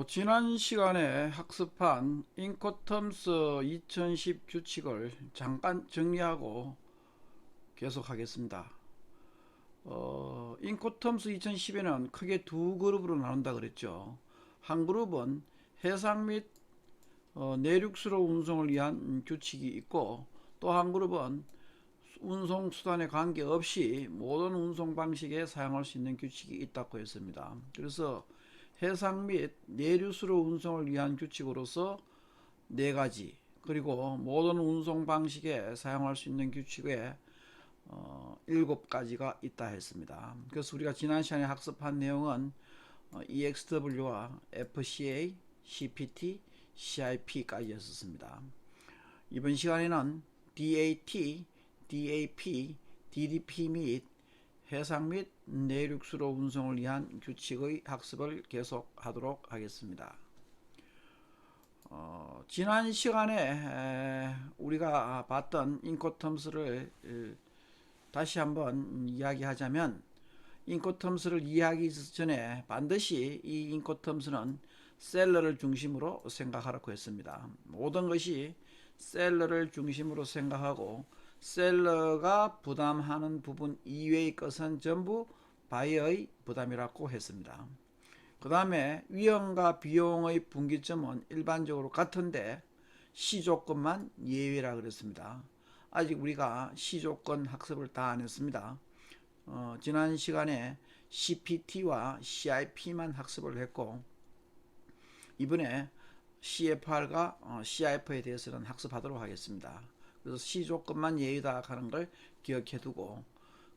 지난 시간에 학습한 인코텀스 2010 규칙을 잠깐 정리하고 계속하겠습니다. 인코텀스 2010에는 크게 두 그룹으로 나눈다 그랬죠. 한 그룹은 해상 및 내륙수로 운송을 위한 규칙이 있고, 또 한 그룹은 운송 수단에 관계없이 모든 운송 방식에 사용할 수 있는 규칙이 있다고 했습니다. 그래서 해상 및 내륙수로 운송을 위한 규칙으로서 네 가지, 그리고 모든 운송 방식에 사용할 수 있는 규칙에 7가지가 있다 했습니다. 그래서 우리가 지난 시간에 학습한 내용은 EXW와 FCA, CPT, CIP까지 였었습니다. 이번 시간에는 DAT, DAP, DDP 및 해상 및 내륙수로 운송을 위한 규칙의 학습을 계속하도록 하겠습니다. 지난 시간에 우리가 봤던 인코텀스를 다시 한번 이야기하자면, 인코텀스를 이해하기 전에 반드시 이 인코텀스는 셀러를 중심으로 생각하라고 했습니다. 모든 것이 셀러를 중심으로 생각하고, 셀러가 부담하는 부분 이외의 것은 전부 바이어의 부담이라고 했습니다. 그 다음에 위험과 비용의 분기점은 일반적으로 같은데 시조건만 예외라 그랬습니다. 아직 우리가 시조건 학습을 다 안 했습니다. 지난 시간에 CPT와 CIP만 학습을 했고, 이번에 CFR과 CIF에 대해서는 학습하도록 하겠습니다. 그래서 시조건만 예의다 하는 걸 기억해 두고,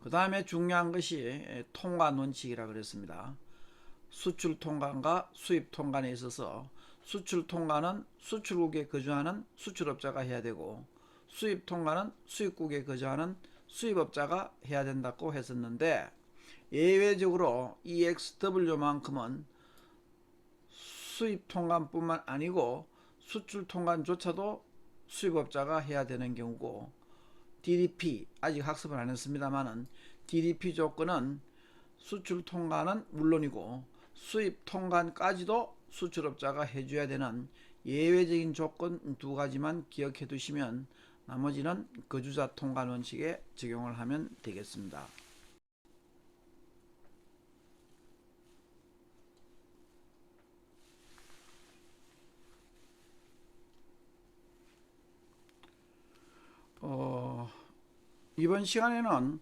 그 다음에 중요한 것이 통과 원칙이라 그랬습니다. 수출 통관과 수입 통관에 있어서 수출 통관은 수출국에 거주하는 수출업자가 해야 되고, 수입 통관은 수입국에 거주하는 수입업자가 해야 된다고 했었는데, 예외적으로 EXW만큼은 수입 통관뿐만 아니고 수출 통관조차도 수입업자가 해야 되는 경우고, DDP 아직 학습을 안 했습니다만은 DDP 조건은 수출 통관은 물론이고 수입 통관까지도 수출업자가 해줘야 되는 예외적인 조건 두 가지만 기억해 두시면 나머지는 거주자 통관 원칙에 적용을 하면 되겠습니다. 이번 시간에는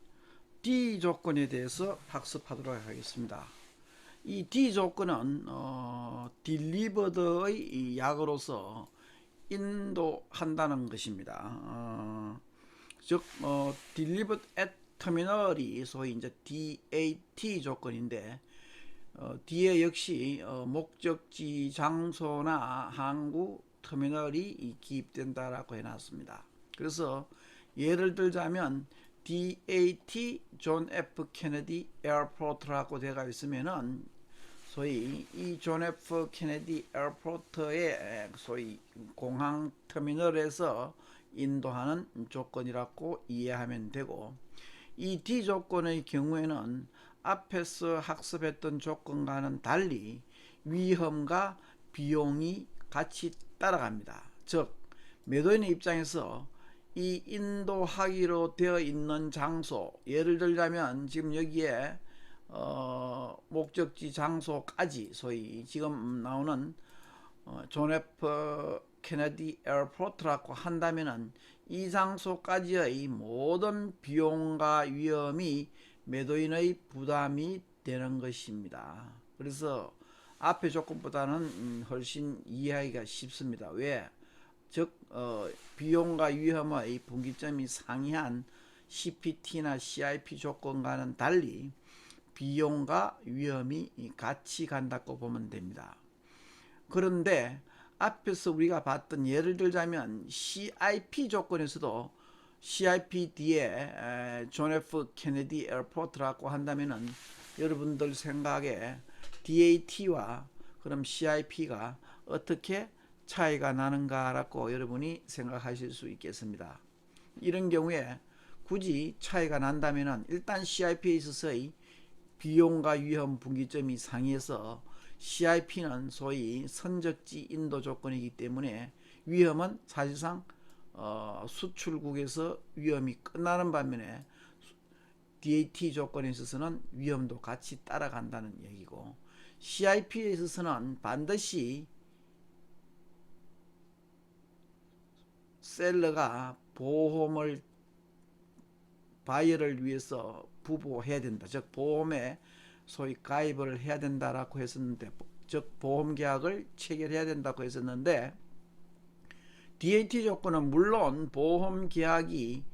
D 조건에 대해서 학습하도록 하겠습니다. 이 D 조건은 딜리버드의 약으로서 인도한다는 것입니다. 즉 delivered at terminal이 소위 이제 DAT 조건인데, D에 역시 목적지 장소나 항구 터미널이 기입된다라고 해놨습니다. 그래서 예를 들자면 DAT 존 F 케네디 에어포트라고 되어 있으면은 소위 이 존 F 케네디 에어포트의 소위 공항 터미널에서 인도하는 조건이라고 이해하면 되고, 이 D 조건의 경우에는 앞에서 학습했던 조건과는 달리 위험과 비용이 같이 따라갑니다. 즉 매도인의 입장에서 이 인도하기로 되어 있는 장소, 예를 들자면 지금 여기에 목적지 장소까지 소위 지금 나오는 존 F 케네디 에어포트라고 한다면은 이 장소까지의 모든 비용과 위험이 매도인의 부담이 되는 것입니다. 그래서 앞의 조건보다는 훨씬 이해하기가 쉽습니다. 왜? 즉 비용과 위험의 분기점이 상이한 CPT나 CIP 조건과는 달리 비용과 위험이 같이 간다고 보면 됩니다. 그런데 앞에서 우리가 봤던, 예를 들자면 CIP 조건에서도 CIPD에 존 F 케네디 에어포트라고 한다면은 여러분들 생각에 DAT와 그럼 CIP가 어떻게 차이가 나는가라고 여러분이 생각하실 수 있겠습니다. 이런 경우에 굳이 차이가 난다면은 일단 CIP에 있어서의 비용과 위험 분기점이 상이해서 CIP는 소위 선적지 인도 조건이기 때문에 위험은 사실상 수출국에서 위험이 끝나는 반면에 DAT 조건에 있어서는 위험도 같이 따라간다는 얘기고, CIP에 있어서는 반드시 셀러가 보험을 바이어를 위해서 부보해야 된다, 즉 보험에 소위 가입을 해야 된다라고 했었는데, 즉 보험 계약을 체결해야 된다고 했었는데, DAT 조건은 물론 보험 계약이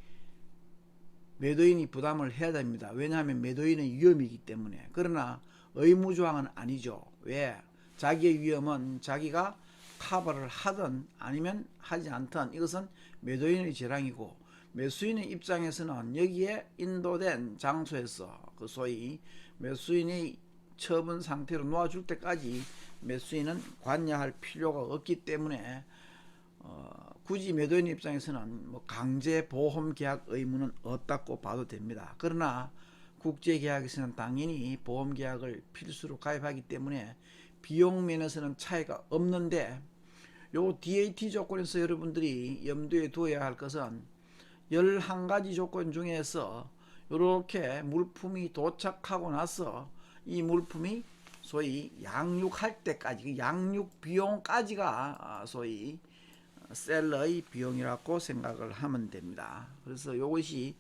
매도인이 부담을 해야 됩니다. 왜냐하면 매도인은 위험이기 때문에. 그러나 의무조항은 아니죠. 왜? 자기의 위험은 자기가 커버를 하든 아니면 하지 않든 이것은 매도인의 재량이고, 매수인의 입장에서는 여기에 인도된 장소에서 그 소위 매수인이 처분 상태로 놓아줄 때까지 매수인은 관여할 필요가 없기 때문에 굳이 매도인 입장에서는 뭐 강제 보험 계약 의무는 없다고 봐도 됩니다. 그러나 국제 계약에서는 당연히 보험 계약을 필수로 가입하기 때문에 비용 면에서는 차이가 없는데, 요 DAT 조건에서 여러분들이 염두에 두어야 할 것은 11가지 조건 중에서 이렇게 물품이 도착하고 나서 이 물품이 소위 양육할 때까지, 양육 비용까지가 소위 셀러의 비용이라고 생각을 하면 됩니다. 그래서 이것이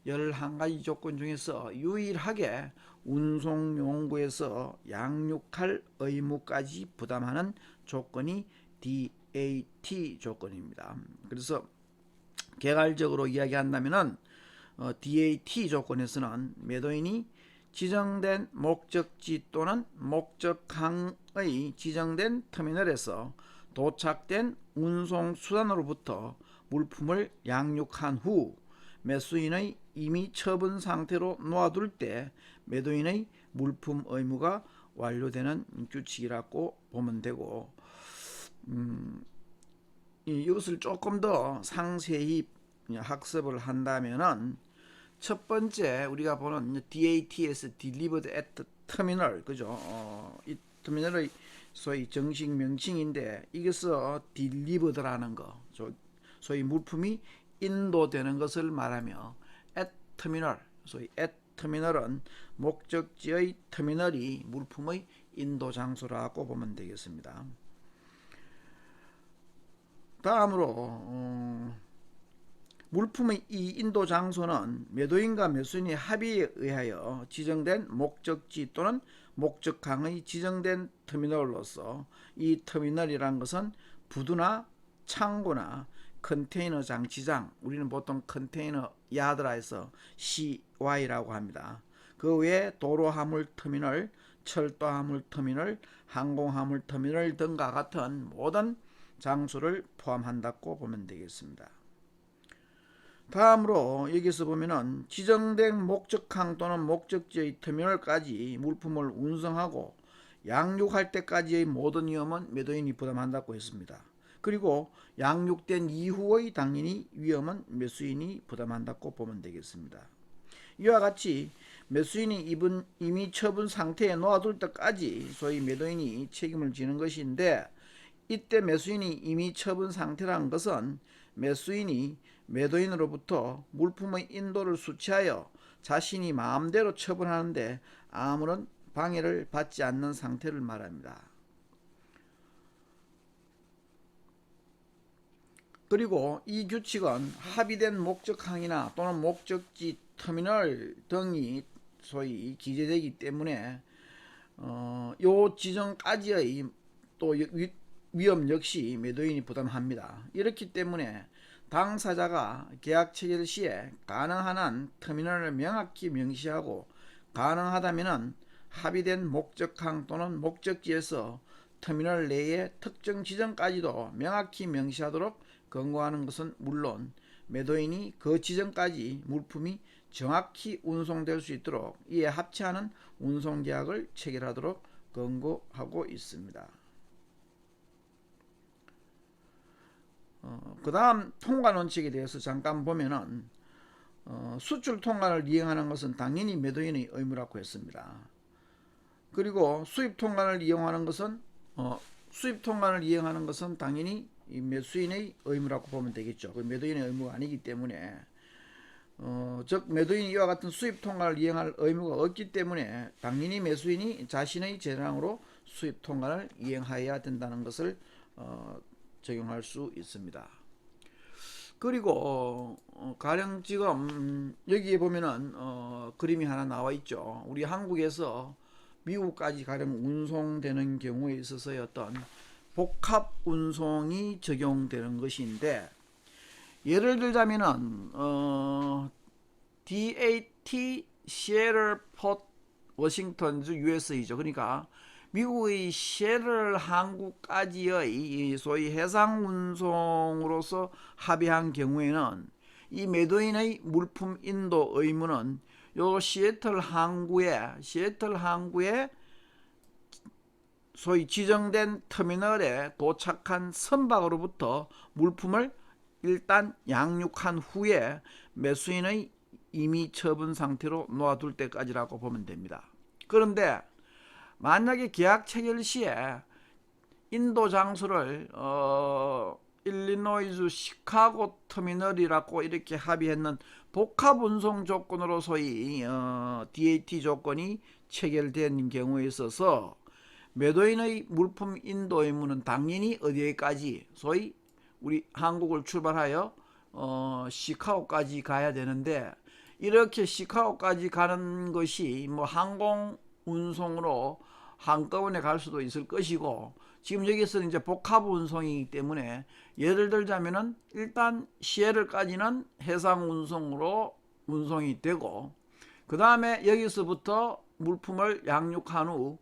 11가지 조건 중에서 유일하게 운송용구에서 양육할 의무까지 부담하는 조건이 DAT 조건입니다. 그래서 개괄적으로 이야기한다면 DAT 조건에서는 매도인이 지정된 목적지 또는 목적항의 지정된 터미널에서 도착된 운송수단으로부터 물품을 양육한 후 매수인의 이미 처분 상태로 놓아둘 때 매도인의 물품 의무가 완료되는 규칙이라고 보면 되고, 이것을 조금 더 상세히 학습을 한다면은 첫 번째 우리가 보는 DAT에서 Delivered at Terminal, 그죠? 이 터미널의 소위 정식 명칭인데, 이것서 Delivered라는 거, 소위 물품이 인도되는 것을 말하며 at Terminal, 소위 at 터미널은 목적지의 터미널이 물품의 인도 장소라고 보면 되겠습니다. 다음으로 물품의 이 인도 장소는 매도인과 매수인의 합의에 의하여 지정된 목적지 또는 목적항의 지정된 터미널로서, 이 터미널이란 것은 부두나 창고나 컨테이너 장치장, 우리는 보통 컨테이너 야드라 해서 CY라고 합니다. 그 외에 도로 화물 터미널, 철도 화물 터미널, 항공 화물 터미널 등과 같은 모든 장소를 포함한다고 보면 되겠습니다. 다음으로 여기서 보면은 지정된 목적항 또는 목적지의 터미널까지 물품을 운송하고 양육할 때까지의 모든 위험은 매도인이 부담한다고 했습니다. 그리고 양육된 이후의 당연히 위험은 매수인이 부담한다고 보면 되겠습니다. 이와 같이 매수인이 이미 처분 상태에 놓아둘 때까지 소위 매도인이 책임을 지는 것인데, 이때 매수인이 이미 처분 상태라는 것은 매수인이 매도인으로부터 물품의 인도를 수취하여 자신이 마음대로 처분하는데 아무런 방해를 받지 않는 상태를 말합니다. 그리고 이 규칙은 합의된 목적항이나 또는 목적지 터미널 등이 소위 기재되기 때문에 요 지정까지의 또 위험 역시 매도인이 부담합니다. 이렇기 때문에 당사자가 계약 체결 시에 가능한 한 터미널을 명확히 명시하고, 가능하다면 합의된 목적항 또는 목적지에서 터미널 내의 특정 지점까지도 명확히 명시하도록 권고하는 것은 물론, 매도인이 그 지점까지 물품이 정확히 운송될 수 있도록 이에 합치하는 운송계약을 체결하도록 권고하고 있습니다. 그 다음 통관 원칙에 대해서 잠깐 보면은 수출 통관을 이행하는 것은 당연히 매도인의 의무라고 했습니다. 그리고 수입 통관을 이용하는 것은 당연히 이 매수인의 의무라고 보면 되겠죠. 그 매도인의 의무가 아니기 때문에 즉 매도인이 이와 같은 수입 통관을 이행할 의무가 없기 때문에 당연히 매수인이 자신의 재량으로 수입 통관을 이행하여야 된다는 것을 적용할 수 있습니다. 그리고 가령 지금 여기에 보면은 그림이 하나 나와 있죠. 우리 한국에서 미국까지 가령 운송되는 경우에 있어서의 어떤 복합 운송이 적용되는 것인데, 예를 들자면은 DAT 시애틀 포트 워싱턴 USA죠. 그러니까 미국의 시애틀 항구까지의 소위 해상 운송으로서 합의한 경우에는 이 매도인의 물품 인도 의무는 요 시애틀 항구에 소위 지정된 터미널에 도착한 선박으로부터 물품을 일단 양육한 후에 매수인의 임의 처분 상태로 놓아둘 때까지라고 보면 됩니다. 그런데 만약에 계약 체결 시에 인도 장소를 일리노이주 시카고 터미널이라고 이렇게 합의했는 복합 운송 조건으로 소위 DAT 조건이 체결된 경우에 있어서 매도인의 물품 인도 의무는 당연히 어디에까지, 소위 우리 한국을 출발하여 시카고까지 가야 되는데, 이렇게 시카고까지 가는 것이 뭐 항공 운송으로 한꺼번에 갈 수도 있을 것이고, 지금 여기서는 이제 복합 운송이기 때문에 예를 들자면은 일단 시애틀까지는 해상 운송으로 운송이 되고, 그 다음에 여기서부터 물품을 양육한 후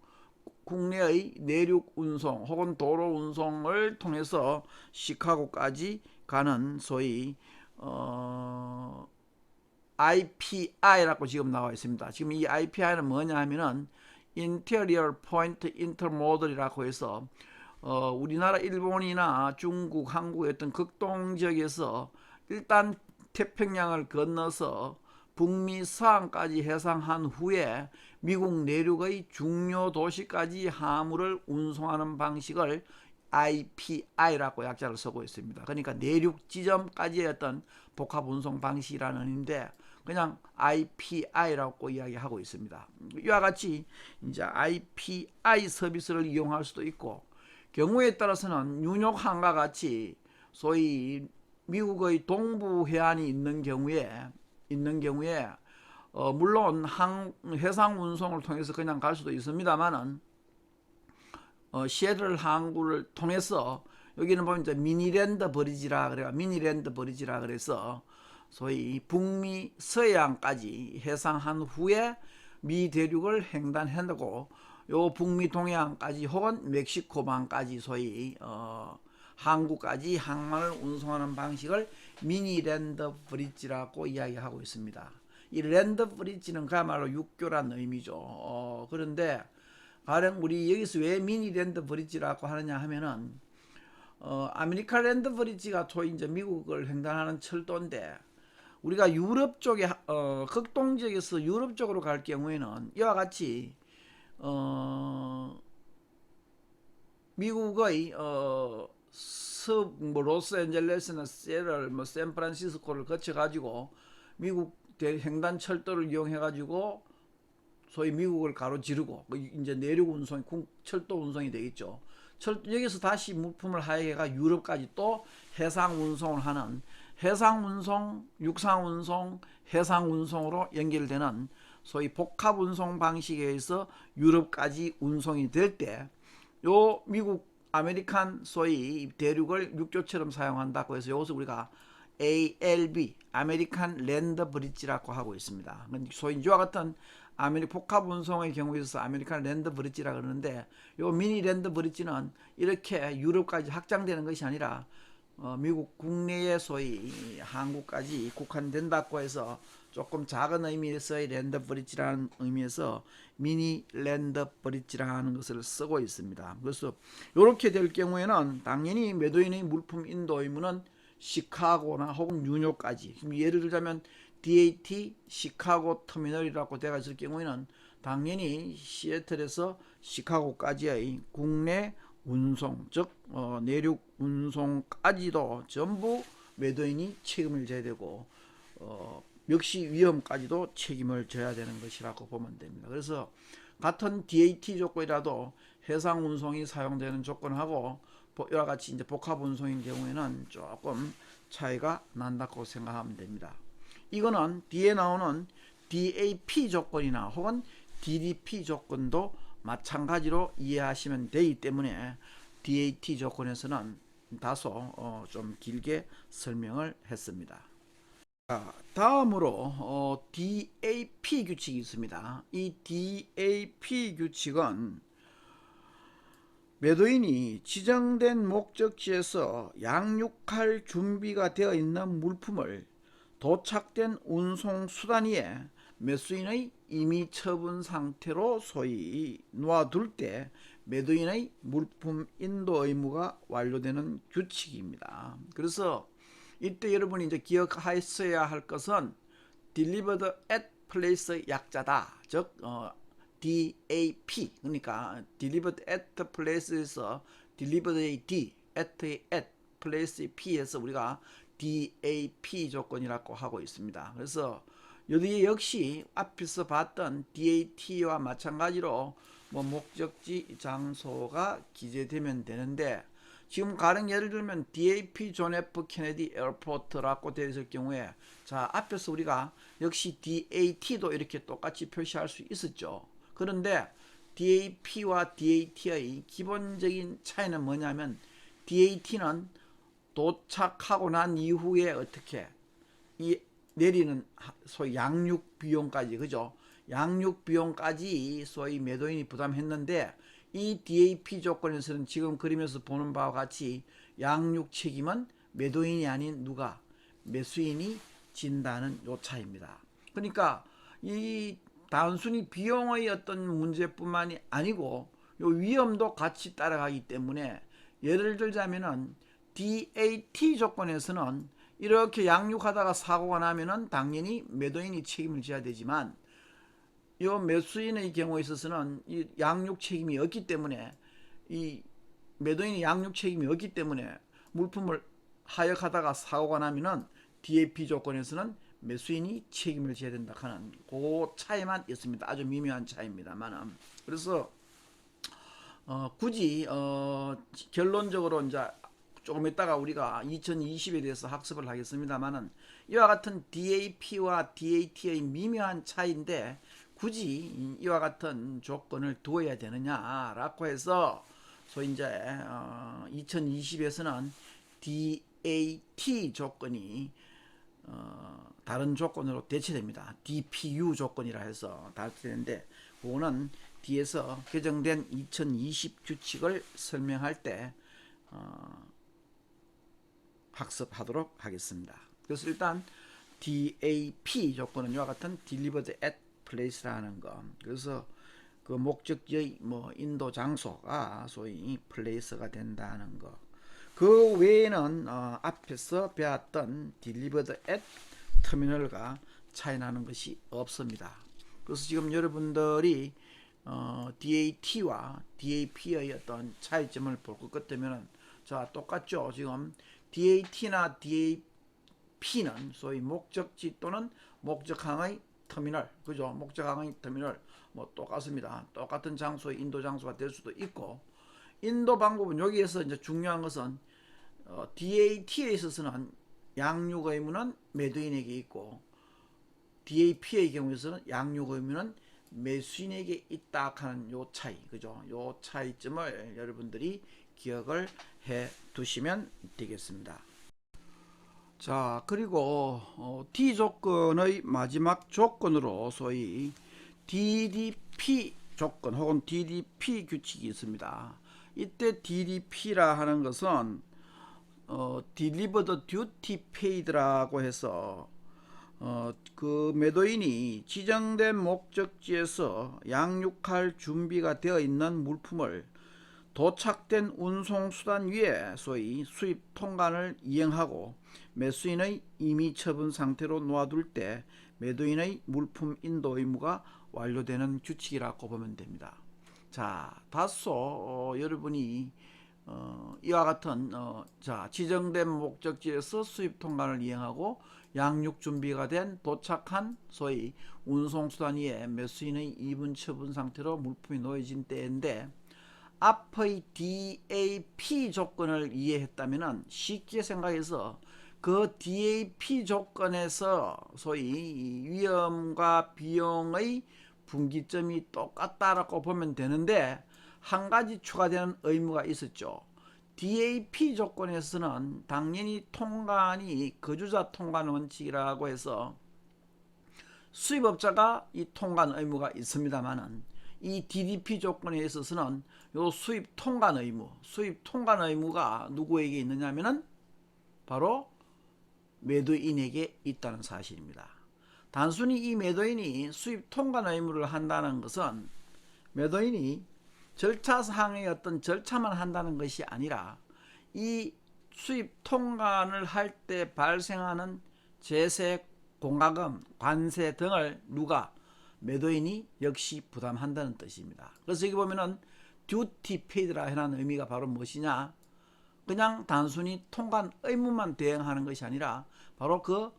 국내의 내륙 운송 혹은 도로 운송을 통해서 시카고까지 가는 소위 IPI라고 지금 나와 있습니다. 지금 이 IPI는 뭐냐 하면은 Interior Point Intermodal이라고 해서 우리나라 일본이나 중국, 한국의 어떤 극동 지역에서 일단 태평양을 건너서 북미 서항까지 해상한 후에 미국 내륙의 중요 도시까지 화물을 운송하는 방식을 IPI라고 약자를 쓰고 있습니다. 그러니까 내륙 지점까지의 어떤 복합 운송 방식이라는 의미인데 그냥 IPI라고 이야기하고 있습니다. 이와 같이 이제 IPI 서비스를 이용할 수도 있고, 경우에 따라서는 뉴욕항과 같이 소위 미국의 동부 해안이 있는 경우에 물론 해상 운송을 통해서 그냥 갈 수도 있습니다만은 시애틀 항구를 통해서 여기는 보면 이제 미니랜드 브리지라 그래서 소위 북미 서해안까지 해상한 후에 미 대륙을 횡단해내고 요 북미 동해안까지 혹은 멕시코반까지 소위 항구까지 항만을 운송하는 방식을 미니랜드 브리지라고 이야기하고 있습니다. 이 랜드 브리지는 그야말로 육교란 의미죠. 그런데 가령 우리 여기서 왜 미니랜드 브리지라고 하느냐 하면은 아메리칸 랜드 브리지가 소위 이제 미국을 횡단하는 철도인데, 우리가 유럽 쪽에 극동 지역에서 유럽 쪽으로 갈 경우에는 이와 같이 미국의 로스앤젤레스나 시애틀, 샌프란시스코를 거쳐 가지고 미국 횡단 철도를 이용해 가지고 소위 미국을 가로지르고 이제 내륙 운송, 철도 운송이 되겠죠. 여기서 다시 물품을 하여가 유럽까지 또 해상 운송을 하는 해상 운송, 육상 운송, 해상 운송으로 연결되는 소위 복합 운송 방식에 의해서 유럽까지 운송이 될 때 요 미국 아메리칸 소위 대륙을 육교처럼 사용한다고 해서 여기서 우리가 ALB 아메리칸 랜드 브리지라고 하고 있습니다. 소위 이와 같은 복합 운송의 경우에 있어서 아메리칸 랜드 브리지라 그러는데, 요 미니 랜드 브리지는 이렇게 유럽까지 확장되는 것이 아니라 미국 국내의 소위 항구까지 국한된다고 해서 조금 작은 의미에서의 랜드 브리지라는 의미에서 미니 랜드 브리지라는 것을 쓰고 있습니다. 그래서 이렇게 될 경우에는 당연히 매도인의 물품 인도 의무는 시카고나 혹은 뉴욕까지, 예를 들자면 DAT 시카고 터미널이라고 되어 있을 경우에는 당연히 시애틀에서 시카고까지의 국내 운송, 즉 내륙 운송까지도 전부 매도인이 책임을 져야 되고 역시 위험까지도 책임을 져야 되는 것이라고 보면 됩니다. 그래서 같은 DAT 조건이라도 해상 운송이 사용되는 조건하고 이와 같이 이제 복합 운송인 경우에는 조금 차이가 난다고 생각하면 됩니다. 이거는 뒤에 나오는 DAP 조건이나 혹은 DDP 조건도 마찬가지로 이해하시면 되기 때문에 DAT 조건에서는 다소 좀 길게 설명을 했습니다. 다음으로 DAP 규칙이 있습니다. 이 DAP 규칙은 매도인이 지정된 목적지에서 양육할 준비가 되어 있는 물품을 도착된 운송수단 위에 매수인의 임의 처분 상태로 소위 놓아둘 때 매도인의 물품 인도 의무가 완료되는 규칙입니다. 그래서 이때 여러분이 이제 기억하셔야 할 것은 delivered at place의 약자다. 즉 DAP, 그러니까 delivered at place에서 delivered의 D, at의 at, place의 P에서 우리가 DAP 조건이라고 하고 있습니다. 그래서 여기 역시 앞에서 봤던 DAT와 마찬가지로 목적지 장소가 기재되면 되는데, 지금 가령 예를 들면 DAP 존 F 케네디 에어포트라고 되어 있을 경우에, 자 앞에서 우리가 역시 DAT도 이렇게 똑같이 표시할 수 있었죠. 그런데 DAP와 DAT의 기본적인 차이는 뭐냐면, DAT는 도착하고 난 이후에 어떻게 이 내리는 소위 양육 비용까지, 그죠? 양육 비용까지 소위 매도인이 부담했는데, 이 DAP 조건에서는 지금 그림에서 보는 바와 같이 양육 책임은 매도인이 아닌 누가? 매수인이 진다는 요 차이입니다. 그러니까 이 단순히 비용의 어떤 문제뿐만이 아니고 요 위험도 같이 따라가기 때문에, 예를 들자면은 DAT 조건에서는 이렇게 양육하다가 사고가 나면은 당연히 매도인이 책임을 져야 되지만, 이 매수인의 경우에 있어서는 이 양육 책임이 없기 때문에, 이 매도인이 양육 책임이 없기 때문에 물품을 하역하다가 사고가 나면은 DAP 조건에서는 매수인이 책임을 져야 된다 하는 그 차이만 있습니다. 아주 미묘한 차이입니다만, 그래서 굳이 결론적으로 이제 조금 있다가 우리가 2020에 대해서 학습을 하겠습니다만은, 이와 같은 DAP와 DAT의 미묘한 차이인데 굳이 이와 같은 조건을 두어야 되느냐라고 해서 소위 이제 2020에서는 DAT 조건이 다른 조건으로 대체됩니다. DPU 조건이라 해서 대체되는데, 그거는 뒤에서 개정된 2020 규칙을 설명할 때 학습하도록 하겠습니다. 그래서 일단 DAP 조건은 이와 같은 Delivered at Place라는 거. 그래서 그 목적지의 인도 장소가 소위 Place가 된다는 거. 그 외에는 앞에서 배웠던 Delivered at Terminal과 차이 나는 것이 없습니다. 그래서 지금 여러분들이 DAT와 DAP의 어떤 차이점을 볼 것 같으면, 자 똑같죠. 지금 DAT나 DAP는 소위 목적지 또는 목적항의 터미널, 그죠? 목적항의 터미널 똑같습니다. 똑같은 장소의 인도 장소가 될 수도 있고, 인도 방법은 여기에서 이제 중요한 것은 DAT에 있어서는 양육 의무는 매도인에게 있고, DAP의 경우에서는 양육 의무는 매수인에게 있다 하는 요 차이, 그죠? 요 차이점을 여러분들이 기억을 해 두시면 되겠습니다. 자, 그리고 D 조건의 마지막 조건으로 소위 DDP 조건 혹은 DDP 규칙이 있습니다. 이때 DDP라 하는 것은 Delivered Duty Paid라고 해서 그 매도인이 지정된 목적지에서 양육할 준비가 되어 있는 물품을 도착된 운송수단 위에 소위 수입 통관을 이행하고 매수인의 임의 처분 상태로 놓아둘 때 매도인의 물품 인도 의무가 완료되는 규칙이라고 보면 됩니다. 자, 다소 여러분이 이와 같은 자, 지정된 목적지에서 수입 통관을 이행하고 양육 준비가 된 도착한 소위 운송수단 위에 매수인의 이분 처분 상태로 물품이 놓여진 때인데 앞의 DAP 조건을 이해했다면 쉽게 생각해서 그 DAP 조건에서 소위 위험과 비용의 분기점이 똑같다라고 보면 되는데 한 가지 추가되는 의무가 있었죠. DAP 조건에서는 당연히 통관이 거주자 통관 원칙이라고 해서 수입업자가 이 통관 의무가 있습니다만은 이 DDP 조건에 있어서는 요 수입 통관 의무가 누구에게 있느냐면은 바로 매도인에게 있다는 사실입니다. 단순히 이 매도인이 수입 통관 의무를 한다는 것은 매도인이 절차상의 어떤 절차만 한다는 것이 아니라 이 수입 통관을 할 때 발생하는 제세, 공과금, 관세 등을 누가 매도인이 역시 부담한다는 뜻입니다. 그래서 여기 보면은 듀티 페이드라 해놓은 의미가 바로 무엇이냐, 그냥 단순히 통관 의무만 대행하는 것이 아니라 바로 그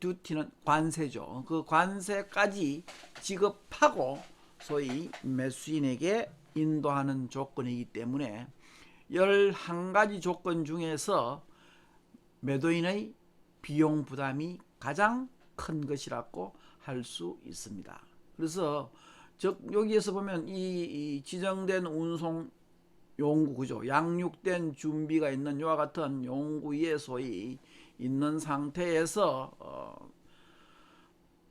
듀티는 관세죠. 그 관세까지 지급하고 소위 매수인에게 인도하는 조건이기 때문에 11가지 조건 중에서 매도인의 비용 부담이 가장 큰 것이라고 할 수 있습니다. 그래서 여기에서 보면 이 지정된 운송 용구, 그죠? 양육된 준비가 있는 이와 같은 용구 위에 소위 있는 상태에서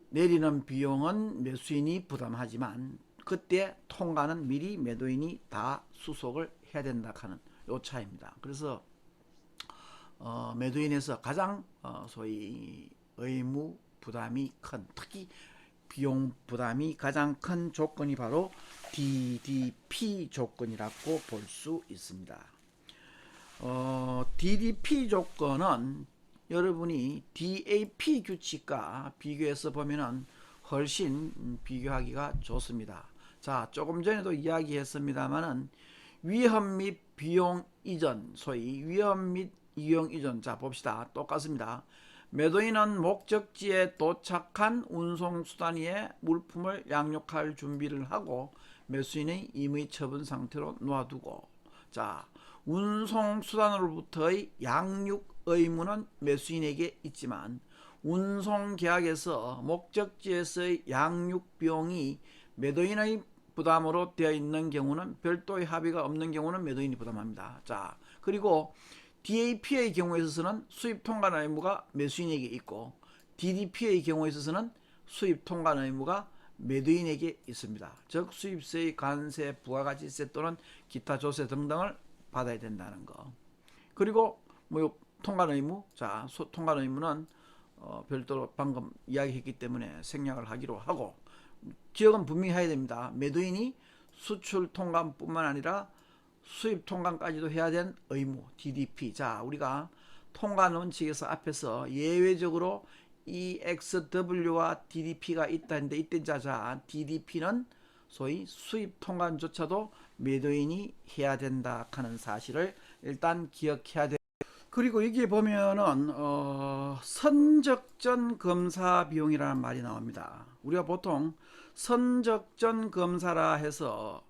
내리는 비용은 매수인이 부담하지만 그때 통관은 미리 매도인이 다 수속을 해야 된다 하는 요 차이입니다. 그래서 매도인에서 가장 소위 의무 부담이 큰, 특히 비용 부담이 가장 큰 조건이 바로 DDP 조건이라고 볼 수 있습니다. DDP 조건은 여러분이 DAP 규칙과 비교해서 보면은 훨씬 비교하기가 좋습니다. 자, 조금 전에도 이야기했습니다만은 위험 및 비용 이전, 소위 위험 및 이용 이전. 자, 봅시다. 똑같습니다. 매도인은 목적지에 도착한 운송수단 위에 물품을 양육할 준비를 하고 매수인의 임의 처분 상태로 놓아두고, 자, 운송수단으로부터의 양육 의무는 매수인에게 있지만 운송계약에서 목적지에서의 양육 비용이 매도인의 부담으로 되어 있는 경우는 별도의 합의가 없는 경우는 매도인이 부담합니다. 자, 그리고 DAP의 경우에 있어서는 수입 통관 의무가 매수인에게 있고 DDP의 경우에 있어서는 수입 통관 의무가 매도인에게 있습니다. 즉 수입세의 관세, 부가가치세 또는 기타 조세 등등을 받아야 된다는 거. 그리고 뭐 통관 의무, 자, 통관 의무는 별도로 방금 이야기했기 때문에 생략을 하기로 하고, 기억은 분명히 해야 됩니다. 매도인이 수출 통관뿐만 아니라 수입 통관까지도 해야 된 의무, DDP. 자, 우리가 통관 원칙에서 앞에서 예외적으로 EXW와 DDP가 있다는데 이때 자, DDP는 소위 수입 통관조차도 매도인이 해야 된다 하는 사실을 일단 기억해야 됩니다. 그리고 여기에 보면은 선적전 검사 비용이라는 말이 나옵니다. 우리가 보통 선적전 검사라 해서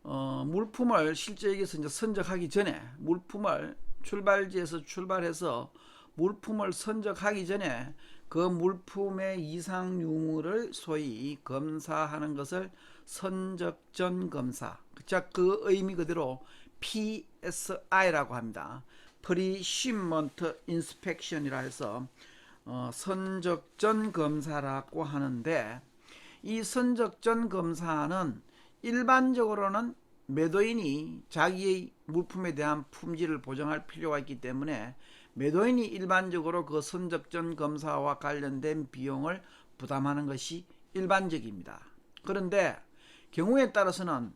물품을 실제 여기서 이제 선적하기 전에 물품을 출발지에서 출발해서 물품을 선적하기 전에 그 물품의 이상 유무를 소위 검사하는 것을 선적전 검사. 자, 그 의미 그대로 PSI라고 합니다. Pre-Shipment Inspection이라 해서 선적전 검사라고 하는데, 이 선적전 검사는 일반적으로는 매도인이 자기의 물품에 대한 품질을 보증할 필요가 있기 때문에 매도인이 일반적으로 그 선적전 검사와 관련된 비용을 부담하는 것이 일반적입니다. 그런데 경우에 따라서는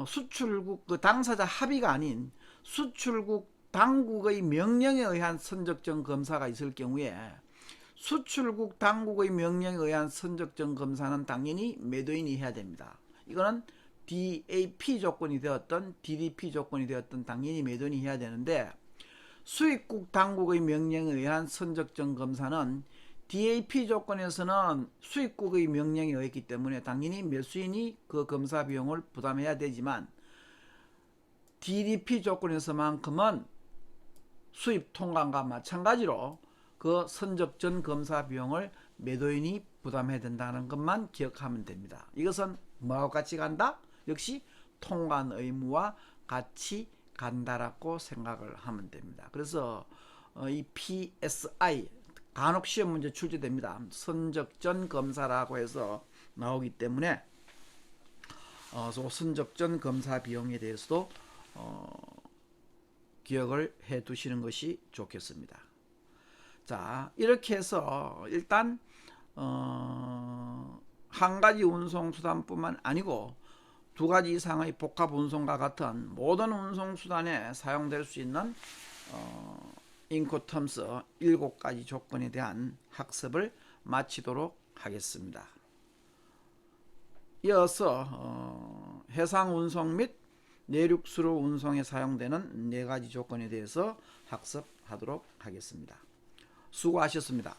수출국 그 당사자 합의가 아닌 수출국 당국의 명령에 의한 선적전 검사가 있을 경우에 수출국 당국의 명령에 의한 선적전 검사는 당연히 매도인이 해야 됩니다. 이거는 DAP 조건이 되었던 DDP 조건이 되었던 당연히 매도인이 해야 되는데, 수입국 당국의 명령에 의한 선적전 검사는 DAP 조건에서는 수입국의 명령에 의했기 때문에 당연히 매수인이 그 검사 비용을 부담해야 되지만, DDP 조건에서만큼은 수입 통관과 마찬가지로 그 선적전 검사 비용을 매도인이 부담해야 된다는 것만 기억하면 됩니다. 이것은 뭐하고 같이 간다? 역시 통관 의무와 같이 간다라고 생각을 하면 됩니다. 그래서 이 PSI 간혹 시험 문제 출제됩니다. 선적전 검사라고 해서 나오기 때문에 선적전 검사 비용에 대해서도 기억을 해 두시는 것이 좋겠습니다. 자, 이렇게 해서 일단 한 가지 운송수단뿐만 아니고 두 가지 이상의 복합 운송과 같은 모든 운송수단에 사용될 수 있는 인코텀스 7가지 조건에 대한 학습을 마치도록 하겠습니다. 이어서 해상 운송 및 내륙수로 운송에 사용되는 4가지 조건에 대해서 학습하도록 하겠습니다. 수고하셨습니다.